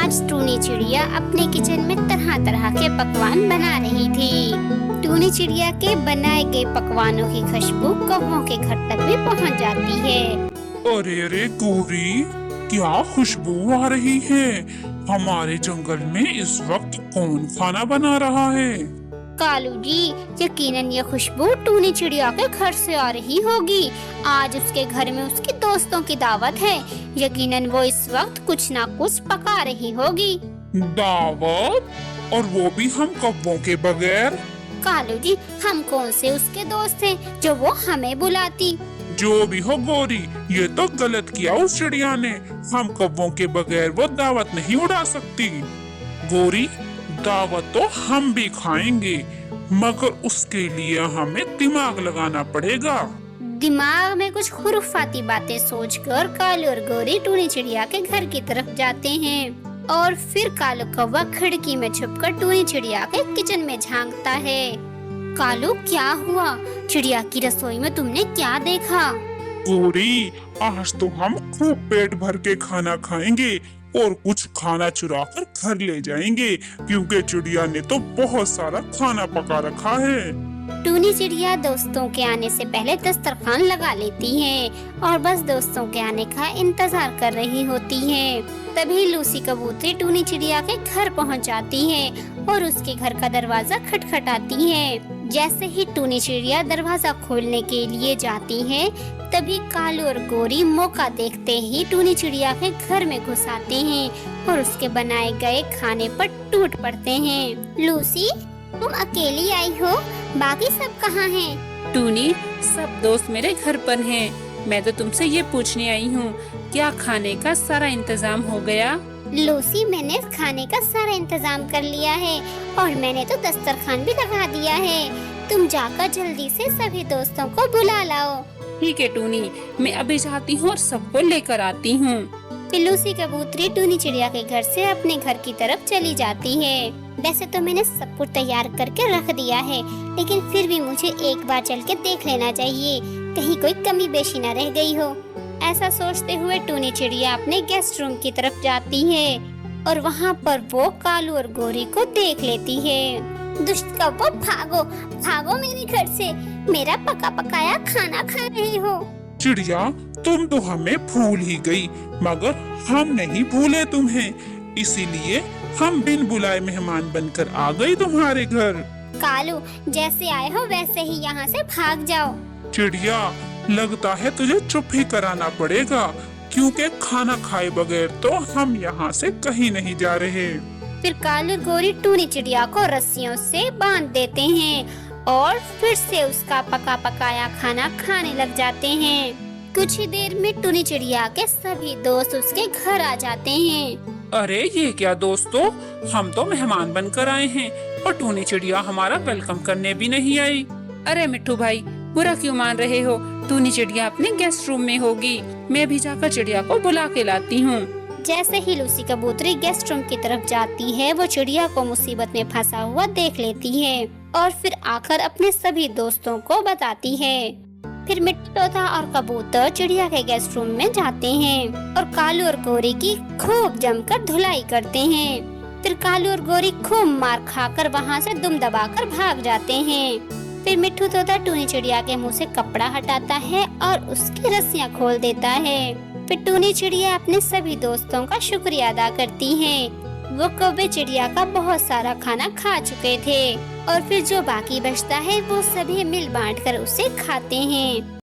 आज टूनी चिड़िया अपने किचन में तरह तरह के पकवान बना रही थी। टूनी चिड़िया के बनाए गए पकवानों की खुशबू कौवों के घर तक भी पहुंच जाती है। अरे अरे गौरी, क्या खुशबू आ रही है। हमारे जंगल में इस वक्त कौन खाना बना रहा है? कालू जी, यकीनन ये खुशबू टूनी चिड़िया के घर से आ रही होगी। आज उसके घर में उसके दोस्तों की दावत है। यकीनन वो इस वक्त कुछ ना कुछ पका रही होगी। दावत? और वो भी हम कौवों के बगैर? कालू जी, हम कौन से उसके दोस्त हैं जो वो हमें बुलाती। जो भी हो गौरी, ये तो गलत किया उस चिड़िया ने। हम कौवों के बगैर वो दावत नहीं उड़ा सकती। गौरी, दावत तो हम भी खाएंगे, मगर उसके लिए हमें दिमाग लगाना पड़ेगा। दिमाग में कुछ खुराफाती बातें सोचकर कालू और गौरी टूनी चिड़िया के घर की तरफ जाते हैं और फिर कालू कौवा खिड़की में छुपकर टूनी चिड़िया के किचन में झांकता है। कालू, क्या हुआ? चिड़िया की रसोई में तुमने क्या देखा? गौरी, आज तो हम खूब पेट भर के खाना खाएंगे और कुछ खाना चुरा कर घर ले जाएंगे, क्योंकि चिड़िया ने तो बहुत सारा खाना पका रखा है। टूनी चिड़िया दोस्तों के आने से पहले दस्तरखान लगा लेती है और बस दोस्तों के आने का इंतजार कर रही होती है। तभी लूसी कबूतरी टूनी चिड़िया के घर पहुंच जाती है और उसके घर का दरवाजा खटखटाती है। जैसे ही टूनी चिड़िया दरवाजा खोलने के लिए जाती है, तभी कालू और गौरी मौका देखते ही टूनी चिड़िया के घर में घुस आते हैं और उसके बनाए गए खाने पर टूट पड़ते हैं। लूसी, तुम अकेली आई हो? बाकी सब कहाँ हैं? टूनी, सब दोस्त मेरे घर पर हैं। मैं तो तुमसे ये पूछने आई हूँ, क्या खाने का सारा इंतजाम हो गया? लूसी, मैंने खाने का सारा इंतजाम कर लिया है और मैंने तो दस्तरखान भी लगा दिया है। तुम जाकर जल्दी से सभी दोस्तों को बुला लाओ। ठीक है टूनी, मैं अभी जाती हूँ और सबको लेकर आती हूँ। फिर लूसी कबूतरी टूनी चिड़िया के घर से अपने घर की तरफ चली जाती है। वैसे तो मैंने सब कुछ तैयार करके रख दिया है, लेकिन फिर भी मुझे एक बार चल के देख लेना चाहिए, कहीं कोई कमी बेशी न रह गई हो। ऐसा सोचते हुए टूनी चिड़िया अपने गेस्ट रूम की तरफ जाती है और वहाँ पर वो कालू और गौरी को देख लेती है। दुष्ट कौवो, भागो भागो मेरे घर से, मेरा पका पकाया खाना खा रहे हो। चिड़िया, तुम तो हमें भूल ही गई, मगर हम नहीं भूले तुम्हें। इसीलिए हम बिन बुलाए मेहमान बनकर आ गए तुम्हारे घर। कालू, जैसे आए हो वैसे ही यहाँ से भाग जाओ। चिड़िया, लगता है तुझे चुप ही कराना पड़ेगा, क्योंकि खाना खाए बगैर तो हम यहाँ से कहीं नहीं जा रहे। फिर कालू और गौरी टूनी चिड़िया को रस्सियों से बांध देते हैं और फिर से उसका पका पकाया खाना खाने लग जाते हैं। कुछ ही देर में टूनी चिड़िया के सभी दोस्त उसके घर आ जाते हैं। अरे ये क्या दोस्तों, हम तो मेहमान बनकर आए हैं और टूनी चिड़िया हमारा वेलकम करने भी नहीं आई। अरे मिट्ठू भाई, बुरा क्यों मान रहे हो? टूनी चिड़िया अपने गेस्ट रूम में होगी, मैं भी जाकर चिड़िया को बुला के लाती हूँ। जैसे ही लूसी कबूतरी गेस्ट रूम की तरफ जाती है, वो चिड़िया को मुसीबत में फंसा हुआ देख लेती है और फिर आकर अपने सभी दोस्तों को बताती है। फिर मिट्टू तोता और कबूतर चिड़िया के गेस्ट रूम में जाते हैं और कालू और गौरी की खूब जमकर धुलाई करते हैं। फिर कालू और गौरी खूब मार खाकर वहाँ से दुम दबाकर भाग जाते हैं। फिर मिट्टू तोता टूनी चिड़िया के मुंह से कपड़ा हटाता है और उसकी रस्सियाँ खोल देता है। फिर टूनी चिड़िया अपने सभी दोस्तों का शुक्रिया अदा करती है। वो कौवे चिड़िया का बहुत सारा खाना खा चुके थे और फिर जो बाकी बचता है वो सभी मिल बांट कर उसे खाते हैं।